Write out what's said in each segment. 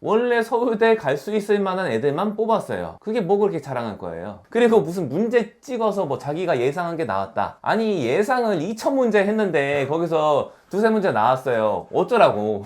원래 서울대 갈 수 있을 만한 애들만 뽑았어요. 그게 뭐 그렇게 자랑할 거예요. 그리고 무슨 문제 찍어서 뭐 자기가 예상한 게 나왔다. 아니 예상을 2000문제 했는데 거기서 두세 문제 나왔어요. 어쩌라고.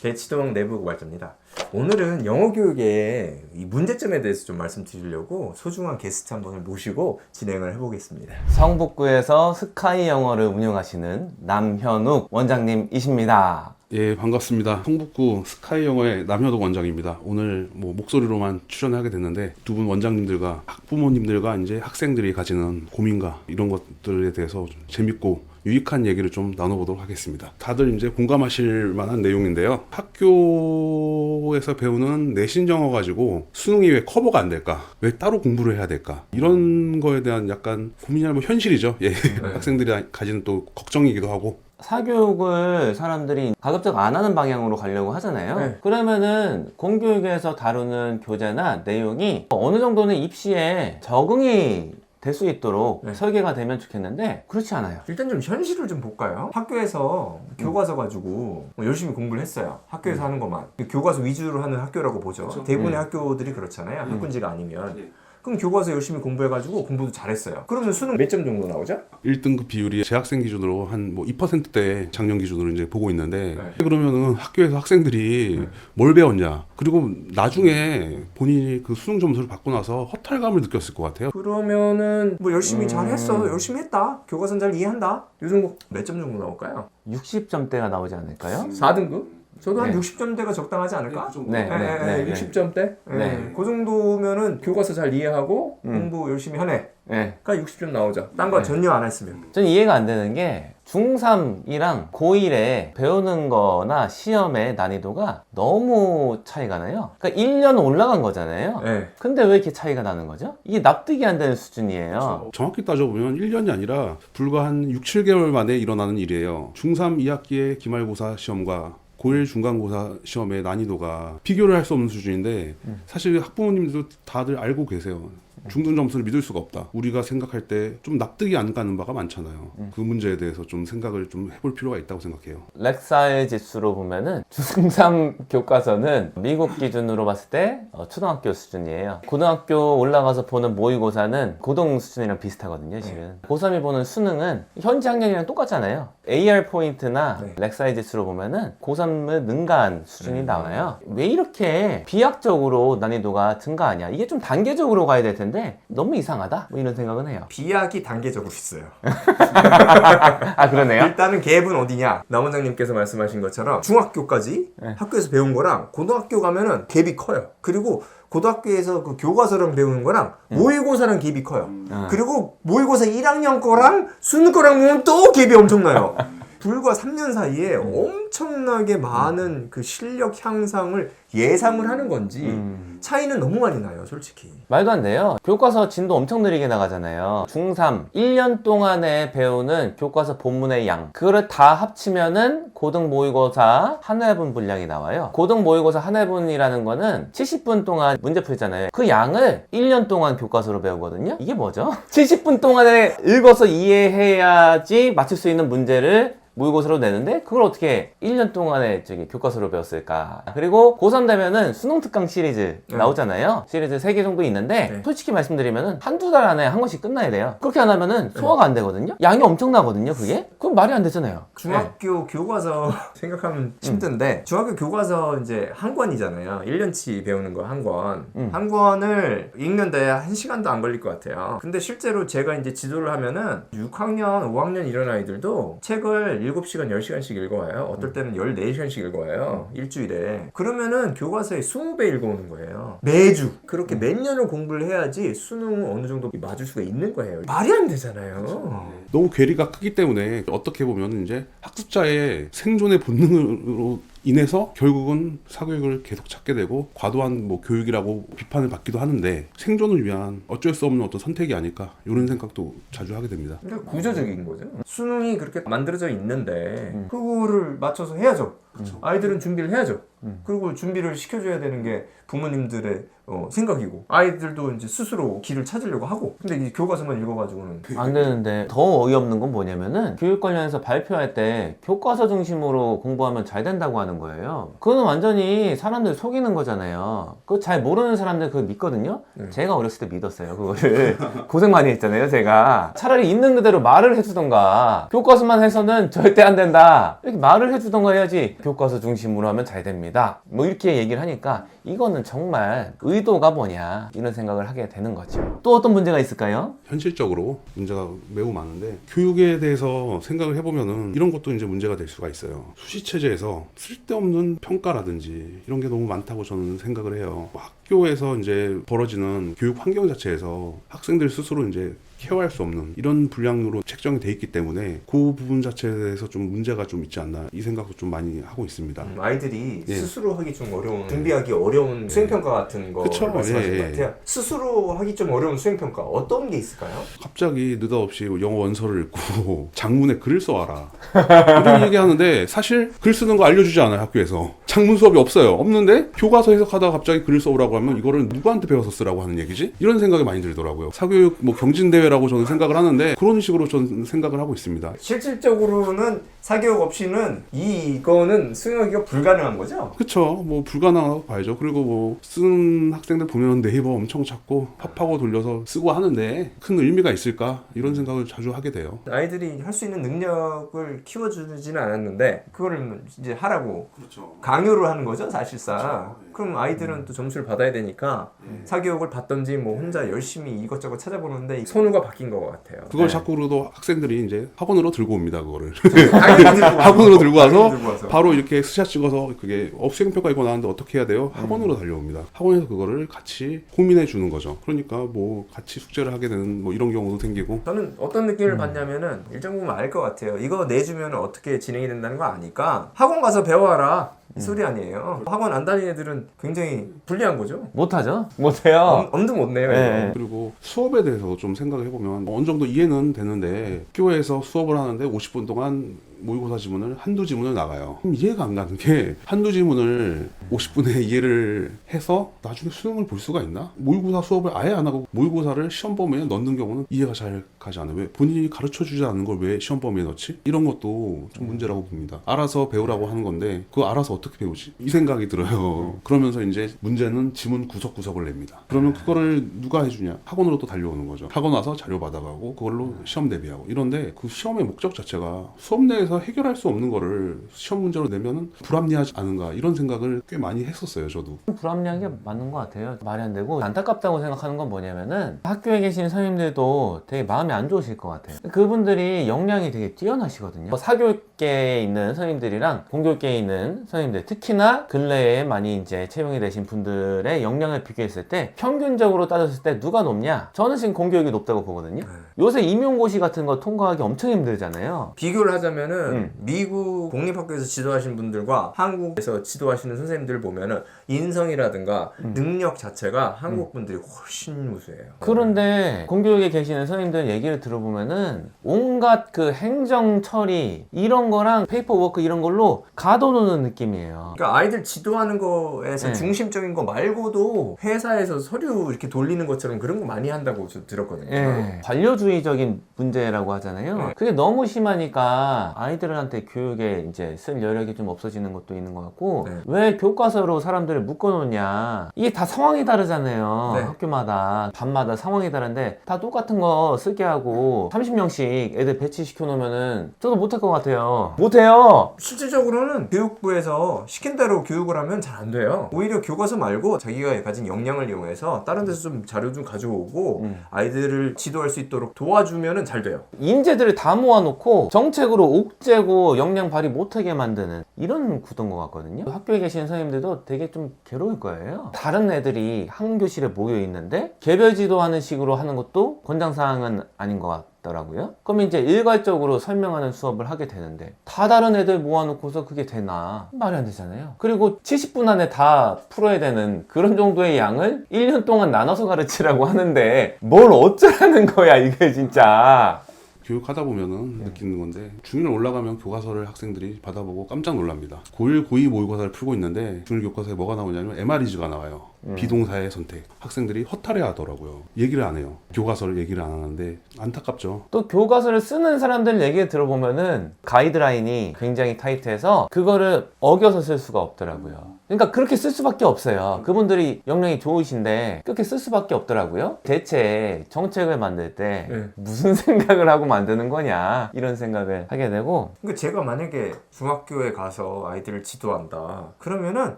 대치동 내부 고발자입니다. 오늘은 영어 교육의 이 문제점에 대해서 좀 말씀드리려고 소중한 게스트 한 분을 모시고 진행을 해보겠습니다. 성북구에서 스카이 영어를 운영하시는 남현욱 원장님이십니다. 예, 반갑습니다. 성북구 스카이 영어의 남현욱 원장입니다. 오늘 뭐 목소리로만 출연하게 됐는데 두 분 원장님들과 학부모님들과 이제 학생들이 가지는 고민과 이런 것들에 대해서 좀 재밌고 유익한 얘기를 좀 나눠보도록 하겠습니다. 다들 이제 공감하실 만한 내용인데요. 학교에서 배우는 내신 영어 가지고 수능이 왜 커버가 안 될까? 왜 따로 공부를 해야 될까? 이런 거에 대한 약간 고민이 아니라 뭐 현실이죠. 예. 학생들이 가지는 또 걱정이기도 하고. 사교육을 사람들이 가급적 안 하는 방향으로 가려고 하잖아요. 네. 그러면은 공교육에서 다루는 교재나 내용이 어느 정도는 입시에 적응이 될 수 있도록 네. 설계가 되면 좋겠는데 그렇지 않아요. 일단 좀 현실을 좀 볼까요? 학교에서 교과서 가지고 뭐 열심히 공부를 했어요. 학교에서 하는 것만. 교과서 위주로 하는 학교라고 보죠. 그렇죠. 대부분의 학교들이 그렇잖아요. 학군지가 아니면. 네. 그럼 교과서 열심히 공부해가지고 공부도 잘했어요. 그러면 수능 몇 점 정도 나오죠? 1등급 비율이 재학생 기준으로 한 뭐 2%대 작년 기준으로 이제 보고 있는데 네. 그러면은 학교에서 학생들이 뭘 배웠냐 그리고 나중에 본인이 그 수능 점수를 받고 나서 허탈감을 느꼈을 것 같아요. 그러면은 뭐 열심히 잘했어. 열심히 했다. 교과서는 잘 이해한다. 이 정도 몇 점 정도 나올까요? 60점대가 나오지 않을까요? 4등급? 저도 한 네. 60점대가 적당하지 않을까? 네, 네, 네. 60점대? 네. 그 정도면은 교과서 잘 이해하고 공부 열심히 하네. 네. 그러니까 60점 나오죠. 딴 거 네. 전혀 안 했으면. 전 이해가 안 되는 게 중3이랑 고1에 배우는 거나 시험의 난이도가 너무 차이가 나요. 그러니까 1년 올라간 거잖아요. 네. 근데 왜 이렇게 차이가 나는 거죠? 이게 납득이 안 되는 수준이에요. 정확히 따져보면 1년이 아니라 불과 한 6, 7개월 만에 일어나는 일이에요. 중3 2학기의 기말고사 시험과 고1 중간고사 시험의 난이도가 비교를 할 수 없는 수준인데 사실 학부모님들도 다들 알고 계세요. 중등 점수를 믿을 수가 없다. 우리가 생각할 때 좀 납득이 안 가는 바가 많잖아요. 그 문제에 대해서 좀 생각을 좀 해볼 필요가 있다고 생각해요. 렉사의 지수로 보면은 중3 교과서는 미국 기준으로 봤을 때 초등학교 수준이에요. 고등학교 올라가서 보는 모의고사는 고등 수준이랑 비슷하거든요, 실은. 고3이 보는 수능은 현지 학년이랑 똑같잖아요. AR 포인트나 네. 렉사의 지수로 보면은 고3을 능가한 수준이 나와요. 왜 이렇게 비약적으로 난이도가 증가하냐? 이게 좀 단계적으로 가야 될 텐데 너무 이상하다? 뭐 이런 생각은 해요. 비약이 단계적으로 있어요. 아, 그러네요? 일단은 갭은 어디냐? 남 원장님께서 말씀하신 것처럼 중학교까지 네. 학교에서 배운 거랑 고등학교 가면은 갭이 커요. 그리고 고등학교에서 그 교과서랑 배우는 거랑 모의고사랑 갭이 커요. 그리고 모의고사 1학년 거랑 수능 거랑 보면 또 갭이 엄청나요. 불과 3년 사이에 엄청나게 많은 그 실력 향상을 예상을 하는 건지 차이는 너무 많이 나요, 솔직히. 말도 안 돼요. 교과서 진도 엄청 느리게 나가잖아요. 중3 1년 동안에 배우는 교과서 본문의 양, 그거를 다 합치면은 고등 모의고사 한 회분 분량이 나와요. 고등 모의고사 한 회분이라는 거는 70분 동안 문제 풀잖아요. 그 양을 1년 동안 교과서로 배우거든요. 이게 뭐죠? 70분 동안에 읽어서 이해해야지 맞출 수 있는 문제를 모의고사로 내는데 그걸 어떻게 1년 동안에 교과서로 배웠을까. 그리고 고3 되면은 수능 특강 시리즈 나오잖아요. 시리즈 3개 정도 있는데 솔직히 말씀드리면은 한두 달 안에 한 권씩 끝나야 돼요. 그렇게 안 하면은 소화가 안 되거든요. 양이 엄청나거든요, 그게. 그럼 말이 안 되잖아요. 중학교 교과서 생각하면 힘든데 중학교 교과서 이제 한 권이잖아요. 1년치 배우는 거 한 권. 한 권을 읽는데 1시간도 안 걸릴 것 같아요. 근데 실제로 제가 이제 지도를 하면은 6학년, 5학년 이런 아이들도 책을 7시간, 10시간씩 읽어와요. 어떨 때는 14시간씩 읽어와요. 일주일에. 그러면은 교과서에 20배 읽어오는 거예요. 매주. 그렇게 몇 년을 공부를 해야지 수능을 어느 정도 맞을 수가 있는 거예요. 말이 안 되잖아요. 너무 괴리가 크기 때문에 어떻게 보면 이제 학습자의 생존의 본능으로 인해서 결국은 사교육을 계속 찾게 되고 과도한 뭐 교육이라고 비판을 받기도 하는데 생존을 위한 어쩔 수 없는 어떤 선택이 아닐까 이런 생각도 자주 하게 됩니다. 그러니까 구조적인 거죠. 수능이 그렇게 만들어져 있는데 그거를 맞춰서 해야죠. 아이들은 준비를 해야죠. 그리고 준비를 시켜줘야 되는 게 부모님들의 생각이고 아이들도 이제 스스로 길을 찾으려고 하고 근데 이 교과서만 읽어가지고는 안 되는데 더 어이없는 건 뭐냐면은 교육 관련해서 발표할 때 교과서 중심으로 공부하면 잘 된다고 하는 거예요. 그거는 완전히 사람들 속이는 거잖아요. 그거 잘 모르는 사람들 그거 믿거든요. 제가 어렸을 때 믿었어요 그거를. 고생 많이 했잖아요 제가. 차라리 있는 그대로 말을 해주던가 교과서만 해서는 절대 안 된다 이렇게 말을 해주던가 해야지 교과서 중심으로 하면 잘 됩니다 뭐 이렇게 얘기를 하니까 이거는 정말 의도가 뭐냐 이런 생각을 하게 되는 거죠. 또 어떤 문제가 있을까요? 현실적으로 문제가 매우 많은데 교육에 대해서 생각을 해보면은 이런 것도 이제 문제가 될 수가 있어요. 수시 체제에서 쓸데없는 평가라든지 이런 게 너무 많다고 저는 생각을 해요. 학교에서 이제 벌어지는 교육 환경 자체에서 학생들 스스로 이제 케어할 수 없는 이런 분량으로 책정이 돼 있기 때문에 그 부분 자체에 대해서 좀 문제가 좀 있지 않나 이 생각도 좀 많이 하고 있습니다. 아이들이 예. 스스로 하기 좀 어려운 준비하기 어려운 수행평가 같은 거 그쵸, 말씀하신 예, 것 같아요. 스스로 하기 좀 어려운 수행평가 어떤 게 있을까요? 갑자기 느닷없이 영어 원서를 읽고 장문에 글을 써와라 이런 얘기하는데 사실 글 쓰는 거 알려주지 않아요. 학교에서 장문 수업이 없어요. 없는데 교과서 해석하다가 갑자기 글을 써오라고 하면 이거를 누구한테 배워서 쓰라고 하는 얘기지? 이런 생각이 많이 들더라고요. 사교육 뭐 경진대회라고 저는 생각을 하는데 그런 식으로 저는 생각을 하고 있습니다. 실질적으로는 사교육 없이는 이거는 수행하기가 불가능한 거죠? 그쵸. 뭐 불가능하다고 봐야죠. 그리고 뭐 쓰는 학생들 보면 네이버 엄청 찾고 팝하고 돌려서 쓰고 하는데 큰 의미가 있을까? 이런 생각을 자주 하게 돼요. 아이들이 할 수 있는 능력을 키워주지는 않았는데 그거를 이제 하라고 그렇죠. 강요를 하는 거죠 사실상. 그렇죠. 그럼 아이들은 또 점수를 받아야 되니까 사교육을 받던지 뭐 혼자 열심히 이것저것 찾아보는데 선우가 바뀐 것 같아요. 그걸 네. 자꾸 그러도 학생들이 이제 학원으로 들고 옵니다. 그거를. 당연히 들고 학원으로 들고 와서 당연히 들고 와서. 바로 이렇게 스샷 찍어서 그게 수행평가 이거 나왔는데 어떻게 해야 돼요? 학원으로 달려옵니다. 학원에서 그거를 같이 고민해 주는 거죠. 그러니까 뭐 같이 숙제를 하게 되는 뭐 이런 경우도 생기고. 저는 어떤 느낌을 받냐면은 일정 부분 알 것 같아요. 이거 내주면 어떻게 진행이 된다는 거 아니까 학원 가서 배워라 이 소리 아니에요. 학원 안 다니는 애들은 굉장히 불리한 거죠. 못하죠? 못해요. 엄두 못 내요. 네. 이거. 그리고 수업에 대해서 좀 생각을 해보면 어느 정도 이해는 되는데 학교에서 수업을 하는데 50분 동안 모의고사 지문을 한두 지문을 나가요. 그럼 이해가 안 가는 게 한두 지문을 50분에 이해를 해서 나중에 수능을 볼 수가 있나? 모의고사 수업을 아예 안 하고 모의고사를 시험 범위에 넣는 경우는 이해가 잘 가지 않아요. 왜 본인이 가르쳐주지 않는 걸 왜 시험 범위에 넣지? 이런 것도 좀 문제라고 봅니다. 알아서 배우라고 하는 건데 그거 알아서 어떻게 배우지? 이 생각이 들어요. 그러면서 이제 문제는 지문 구석구석을 냅니다. 그러면 그거를 누가 해주냐? 학원으로 또 달려오는 거죠. 학원 와서 자료 받아가고 그걸로 시험 대비하고 이런데 그 시험의 목적 자체가 수업 내에서 해결할 수 없는 거를 시험 문제로 내면은 불합리하지 않은가 이런 생각을 꽤 많이 했었어요. 저도. 불합리한 게 맞는 것 같아요. 말이 안 되고 안타깝다고 생각하는 건 뭐냐면은 학교에 계신 선생님들도 되게 마음이 안 좋으실 것 같아요. 그분들이 역량이 되게 뛰어나시거든요. 사교육계에 있는 선생님들이랑 공교육계에 있는 선생님들 특히나 근래에 많이 이제 채용이 되신 분들의 역량을 비교했을 때 평균적으로 따졌을 때 누가 높냐? 저는 지금 공교육이 높다고 보거든요. 요새 임용고시 같은 거 통과하기 엄청 힘들잖아요. 비교를 하자면은 미국 공립학교에서 지도하신 분들과 한국에서 지도하시는 선생님들 보면은 인성이라든가 능력 자체가 한국 분들이 훨씬 우수해요. 그런데 공교육에 계시는 선생님들 얘기를 들어보면은 온갖 그 행정 처리 이런 거랑 페이퍼워크 이런 걸로 가둬놓는 느낌이에요. 그러니까 아이들 지도하는 거에서 네. 중심적인 거 말고도 회사에서 서류 이렇게 돌리는 것처럼 그런 거 많이 한다고 저 들었거든요. 예. 관료주의적인 문제라고 하잖아요. 네. 그게 너무 심하니까 아이들한테 교육에 이제 쓸 여력이 좀 없어지는 것도 있는 것 같고 네. 왜 교과서로 사람들을 묶어놓냐 이게 다 상황이 다르잖아요. 네. 학교마다 반마다 상황이 다른데 다 똑같은 거 쓰게 하고 30명씩 애들 배치시켜 놓으면은 저도 못할 것 같아요. 못해요. 실질적으로는 교육부에서 시킨 대로 교육을 하면 잘 안 돼요. 오히려 교과서 말고 자기가 가진 역량을 이용해서 다른 데서 좀 자료 좀 가져오고 아이들을 지도할 수 있도록 도와주면 잘 돼요. 인재들을 다 모아놓고 정책으로 옥죄고 역량 발휘 못하게 만드는 이런 구도인 것 같거든요. 학교에 계시는 선생님들도 되게 좀 괴로울 거예요. 다른 애들이 한 교실에 모여 있는데 개별 지도하는 식으로 하는 것도 권장사항은 아닌 것 같더라고요. 그럼 이제 일괄적으로 설명하는 수업을 하게 되는데 다 다른 애들 모아놓고서 그게 되나? 말이 안 되잖아요. 그리고 70분 안에 다 풀어야 되는 그런 정도의 양을 1년 동안 나눠서 가르치라고 하는데 뭘 어쩌라는 거야 이게 진짜. 교육하다 보면은 느끼는 건데 중1 올라가면 교과서를 학생들이 받아보고 깜짝 놀랍니다. 고1, 고2 모의고사를 풀고 있는데 중1 교과서에 뭐가 나오냐면 MREG가 나와요. 비동사의 선택. 학생들이 허탈해 하더라고요. 얘기를 안 해요. 교과서를 얘기를 안 하는데 안타깝죠. 또 교과서를 쓰는 사람들 얘기 들어보면은 가이드라인이 굉장히 타이트해서 그거를 어겨서 쓸 수가 없더라고요. 그러니까 그렇게 쓸 수밖에 없어요. 그분들이 역량이 좋으신데 그렇게 쓸 수밖에 없더라고요. 대체 정책을 만들 때 무슨 생각을 하고 만드는 거냐 이런 생각을 하게 되고. 그러니까 제가 만약에 중학교에 가서 아이들을 지도한다 그러면은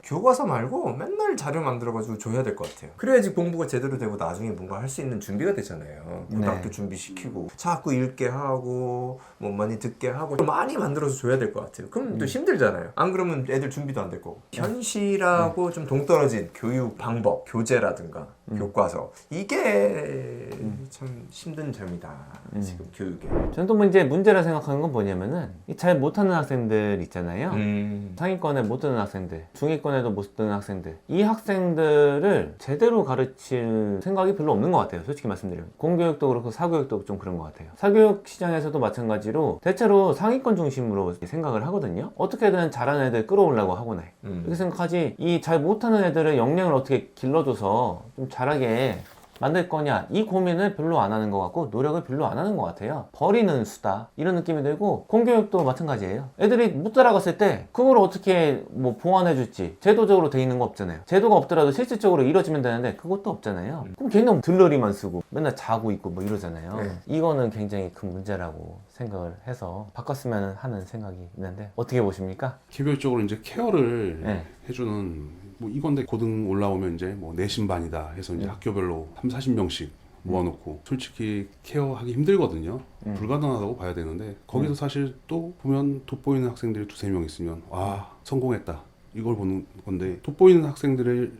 교과서 말고 맨날 자료 만들어가지고 줘야 될 것 같아요. 그래야지 공부가 제대로 되고 나중에 뭔가 할 수 있는 준비가 되잖아요. 고등학교 준비시키고 자꾸 읽게 하고 뭐 많이 듣게 하고 많이 만들어서 줘야 될 것 같아요. 그럼 또 힘들잖아요. 안 그러면 애들 준비도 안 될 거고. 현실하고 좀 동떨어진 교육 방법, 교재라든가 교과서 이게 참 힘든 점이다. 지금 교육에. 저는 또 뭐 이제 문제라 생각하는 건 뭐냐면은 이 잘 못하는 학생들 있잖아요. 상위권에 못 드는 학생들, 중위권에도 못 드는 학생들, 이 학생들을 제대로 가르칠 생각이 별로 없는 것 같아요. 솔직히 말씀드리면 공교육도 그렇고 사교육도 좀 그런 것 같아요. 사교육 시장에서도 마찬가지로 대체로 상위권 중심으로 생각을 하거든요. 어떻게든 잘하는 애들 끌어오려고 하고 해. 이렇게 생각하지 이 잘 못하는 애들의 역량을 어떻게 길러줘서 좀 잘하게 만들 거냐 이 고민을 별로 안 하는 것 같고 노력을 별로 안 하는 것 같아요. 버리는 수다 이런 느낌이 들고 공교육도 마찬가지예요. 애들이 못 따라갔을 때 그걸 어떻게 뭐 보완해 줄지 제도적으로 돼 있는 거 없잖아요. 제도가 없더라도 실질적으로 이루어지면 되는데 그것도 없잖아요. 그럼 걔는 들러리만 쓰고 맨날 자고 있고 뭐 이러잖아요. 이거는 굉장히 큰 문제라고 생각을 해서 바꿨으면 하는 생각이 있는데 어떻게 보십니까? 개별적으로 이제 케어를 해주는 뭐 이건데 고등 올라오면 이제 뭐 내신반이다 해서 이제 학교별로 30-40명씩 모아놓고 솔직히 케어하기 힘들거든요. 불가능하다고 봐야 되는데 거기서 사실 또 보면 돋보이는 학생들이 2-3명 있으면 와 성공했다 이걸 보는 건데 돋보이는 학생들의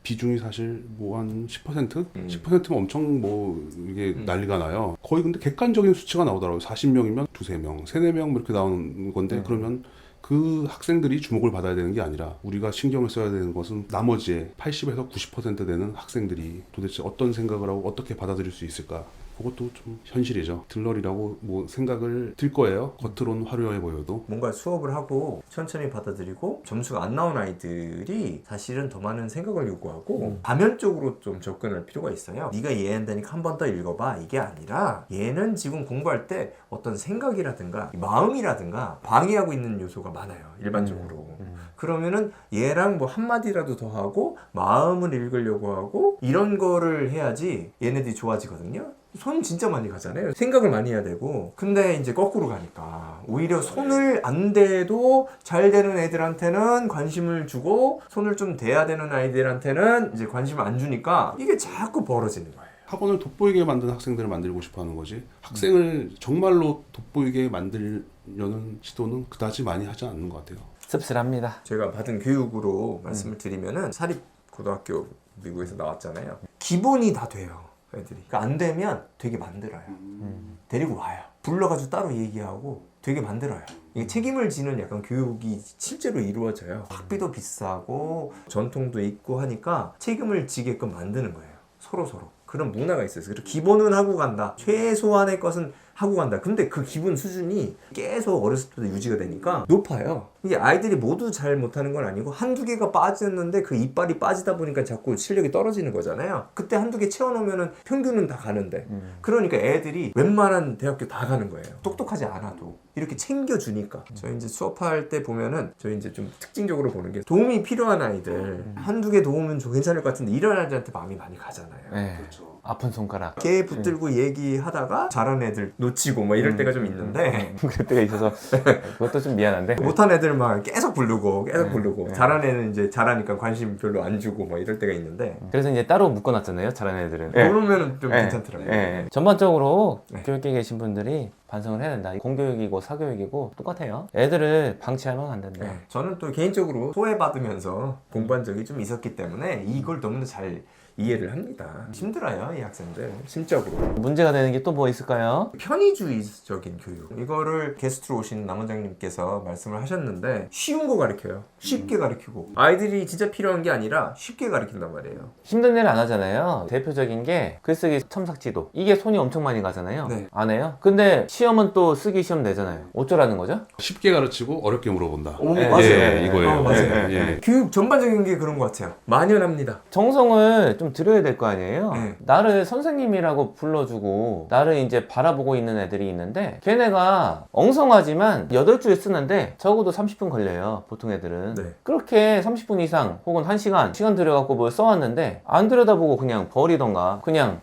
비중이 사실 뭐 한 10%? 10%면 엄청 뭐 이게 난리가 나요. 거의 근데 객관적인 수치가 나오더라고요. 40명이면 2-3명, 3-4명 이렇게 나오는 건데 그러면 그 학생들이 주목을 받아야 되는 게 아니라 우리가 신경을 써야 되는 것은 나머지의 80에서 90% 되는 학생들이 도대체 어떤 생각을 하고 어떻게 받아들일 수 있을까. 그것도 좀 현실이죠. 들러리라고 뭐 생각을 들 거예요. 겉으로는 화려해 보여도. 뭔가 수업을 하고 천천히 받아들이고 점수가 안 나온 아이들이 사실은 더 많은 생각을 요구하고 다면적으로 좀 접근할 필요가 있어요. 네가 이해한다니까 한 번 더 읽어봐 이게 아니라 얘는 지금 공부할 때 어떤 생각이라든가 마음이라든가 방해하고 있는 요소가 많아요. 일반적으로. 그러면은 얘랑 뭐 한마디라도 더 하고 마음을 읽으려고 하고 이런 거를 해야지 얘네들이 좋아지거든요. 손 진짜 많이 가잖아요. 생각을 많이 해야 되고. 근데 이제 거꾸로 가니까 오히려 손을 안 대도 잘 되는 애들한테는 관심을 주고 손을 좀 대야 되는 아이들한테는 이제 관심을 안 주니까 이게 자꾸 벌어지는 거예요. 학원을 돋보이게 만든 학생들을 만들고 싶어 하는 거지 학생을 정말로 돋보이게 만들려는 시도는 그다지 많이 하지 않는 것 같아요. 씁쓸합니다. 제가 받은 교육으로 말씀을 드리면은 사립고등학교 미국에서 나왔잖아요. 기본이 다 돼요. 애들이. 그러니까 안 되면 되게 만들어요. 데리고 와요. 불러가지고 따로 얘기하고 되게 만들어요. 이게 책임을 지는 약간 교육이 실제로 이루어져요. 학비도 비싸고 전통도 있고 하니까 책임을 지게끔 만드는 거예요. 서로서로. 그런 문화가 있어요. 그래서 기본은 하고 간다. 최소한의 것은 하고 간다. 근데 그 기본 수준이 계속 어렸을 때부터 유지가 되니까 높아요. 이게 아이들이 모두 잘 못하는 건 아니고 한두 개가 빠졌는데 그 이빨이 빠지다 보니까 자꾸 실력이 떨어지는 거잖아요. 그때 한두 개 채워놓으면 평균은 다 가는데 그러니까 애들이 웬만한 대학교 다 가는 거예요. 똑똑하지 않아도 이렇게 챙겨주니까. 저희 이제 수업할 때 보면은 저희 이제 좀 특징적으로 보는 게 도움이 필요한 아이들 한두 개 도움은 좀 괜찮을 것 같은데 이런 아이들한테 마음이 많이 가잖아요. 네. 그렇죠. 아픈 손가락. 걔 붙들고 얘기하다가 잘하는 애들 놓치고 뭐 이럴 때가 좀 있는데 그럴 때가 있어서 그것도 좀 미안한데 못한 애들만 계속 부르고 잘하는 애는 이제 잘하니까 관심 별로 안 주고 뭐 이럴 때가 있는데 그래서 이제 따로 묶어놨잖아요. 잘하는 애들은. 그러면은 좀 괜찮더라고요. 전반적으로 교육계에 계신 분들이 반성을 해야 된다. 공교육이고 사교육이고 똑같아요. 애들을 방치하면 안 된다. 저는 또 개인적으로 소외받으면서 공부한 적이 좀 있었기 때문에 이걸 너무나 잘 이해를 합니다. 힘들어요, 이 학생들. 심적으로. 문제가 되는 게 또 뭐 있을까요? 편의주의적인 교육. 이거를 게스트로 오신 남 원장님께서 말씀을 하셨는데 쉬운 거 가르쳐요. 쉽게 가르치고. 아이들이 진짜 필요한 게 아니라 쉽게 가르친단 말이에요. 힘든 일 안 하잖아요. 대표적인 게 글쓰기 첨삭지도. 이게 손이 엄청 많이 가잖아요. 네. 안 해요? 근데 시험은 또 쓰기 시험 내잖아요. 어쩌라는 거죠? 쉽게 가르치고 어렵게 물어본다. 오, 네, 맞아요. 예, 이거예요. 맞아요. 예, 예. 교육 전반적인 게 그런 것 같아요. 만연합니다. 정성을 좀 들여야 될 거 아니에요? 네. 나를 선생님이라고 불러주고 나를 이제 바라보고 있는 애들이 있는데 걔네가 엉성하지만 8줄 쓰는데 적어도 30분 걸려요. 보통 애들은. 네. 그렇게 30분 이상 혹은 1시간 시간 들여갖고 뭘 써왔는데 안 들여다보고 그냥 버리던가 그냥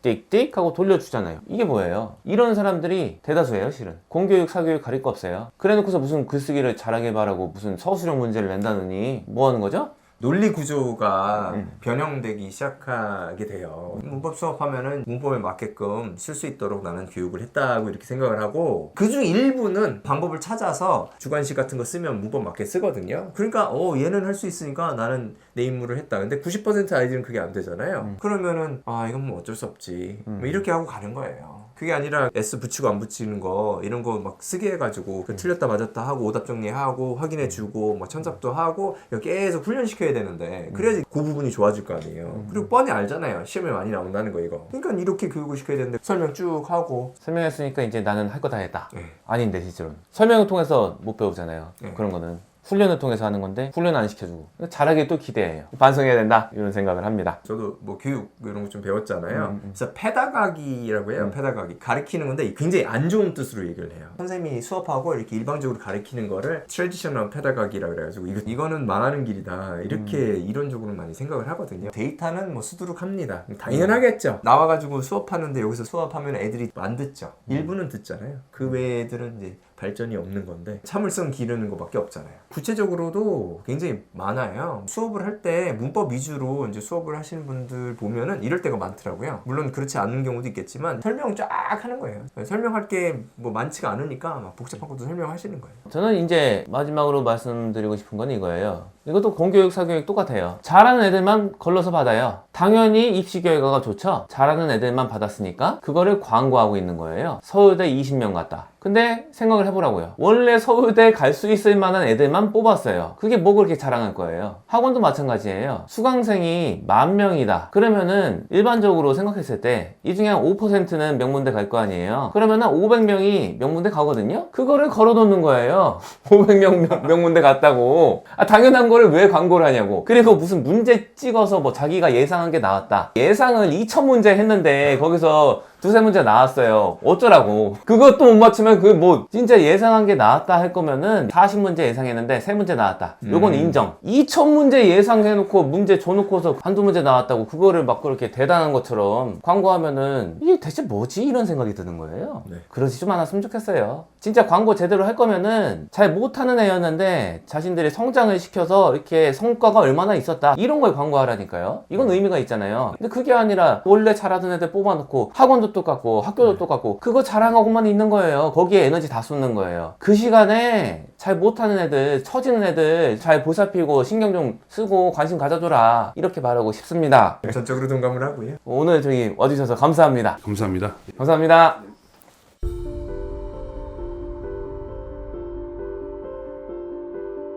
띡띡 하고 돌려주잖아요. 이게 뭐예요? 이런 사람들이 대다수예요, 실은. 공교육, 사교육 가릴 거 없어요. 그래 놓고서 무슨 글쓰기를 잘하게 바라고 무슨 서술형 문제를 낸다느니 뭐 하는 거죠? 논리 구조가 변형되기 시작하게 돼요. 문법 수업하면은 문법에 맞게끔 쓸 수 있도록 나는 교육을 했다고 이렇게 생각을 하고 그중 일부는 방법을 찾아서 주관식 같은 거 쓰면 문법 맞게 쓰거든요. 그러니까 얘는 할 수 있으니까 나는 내 임무를 했다. 근데 90% 아이들은 그게 안 되잖아요. 그러면은 이건 뭐 어쩔 수 없지. 뭐 이렇게 하고 가는 거예요. 그게 아니라 S 붙이고 안 붙이는 거 이런 거 막 쓰게 해가지고 틀렸다 맞았다 하고 오답 정리하고 확인해주고 막 첨삭도 하고 계속 훈련시켜야 되는데 그래야지 그 부분이 좋아질 거 아니에요. 그리고 뻔히 알잖아요. 시험에 많이 나온다는 거 이거. 그러니까 이렇게 교육을 시켜야 되는데 설명 쭉 하고 설명했으니까 이제 나는 할 거 다 했다. 네. 아닌데 실제로는. 설명을 통해서 못 배우잖아요. 네. 그런 거는. 훈련을 통해서 하는 건데 훈련 안 시켜주고 잘하게 또 기대해요. 반성해야 된다 이런 생각을 합니다. 저도 뭐 교육 이런 거 좀 배웠잖아요. 그래서 페다가기라고 해요. 페다가기. 가르치는 건데 굉장히 안 좋은 뜻으로 얘기를 해요. 선생님이 수업하고 이렇게 일방적으로 가르치는 거를 트래디셔널 페다가기라고 그래가지고 이거는 망하는 길이다. 이렇게 이론적으로 많이 생각을 하거든요. 데이터는 뭐 수두룩합니다. 당연하겠죠. 나와가지고 수업하는데 여기서 수업하면 애들이 안 듣죠. 일부는 듣잖아요. 그 외 애들은 이제 발전이 없는 건데 참을성 기르는 것밖에 없잖아요. 구체적으로도 굉장히 많아요. 수업을 할 때 문법 위주로 이제 수업을 하시는 분들 보면은 이럴 때가 많더라고요. 물론 그렇지 않은 경우도 있겠지만 설명 쫙 하는 거예요. 설명할 게 뭐 많지가 않으니까 막 복잡한 것도 설명하시는 거예요. 저는 이제 마지막으로 말씀드리고 싶은 건 이거예요. 이것도 공교육, 사교육 똑같아요. 잘하는 애들만 걸러서 받아요. 당연히 입시 결과가 좋죠. 잘하는 애들만 받았으니까 그거를 광고하고 있는 거예요. 서울대 20명 갔다. 근데 생각을 해보라고요. 원래 서울대 갈 수 있을 만한 애들만 뽑았어요. 그게 뭐 그렇게 자랑할 거예요. 학원도 마찬가지예요. 수강생이 10,000명이다. 그러면은 일반적으로 생각했을 때 이 중에 한 5%는 명문대 갈 거 아니에요. 그러면은 500명이 명문대 가거든요. 그거를 걸어놓는 거예요. 500명 명문대 갔다고. 당연한 거를 왜 광고를 하냐고. 그리고 무슨 문제 찍어서 뭐 자기가 예상한 게 나왔다. 예상을 2,000문제 했는데 거기서 두세 문제 나왔어요. 어쩌라고. 그것도 못 맞추면 그 뭐 진짜 예상한 게 나왔다 할 거면은 40문제 예상했는데 3문제 나왔다. 요건 인정. 2,000문제 예상해놓고 문제 줘놓고서 한두 문제 나왔다고 그거를 막 그렇게 대단한 것처럼 광고하면은 이게 대체 뭐지? 이런 생각이 드는 거예요. 네. 그러지 좀 않았으면 좋겠어요. 진짜 광고 제대로 할 거면은 잘 못하는 애였는데 자신들이 성장을 시켜서 이렇게 성과가 얼마나 있었다. 이런 걸 광고하라니까요. 이건 의미가 있잖아요. 근데 그게 아니라 원래 잘하던 애들 뽑아놓고 학원도 똑같고 학교도 똑같고 그거 자랑하고만 있는 거예요. 거기에 에너지 다 쏟는 거예요. 그 시간에 잘 못하는 애들, 처지는 애들 잘 보살피고 신경 좀 쓰고 관심 가져줘라. 이렇게 말하고 싶습니다. 전적으로 동감을 하고요. 오늘 저기 와주셔서 감사합니다. 감사합니다. 감사합니다.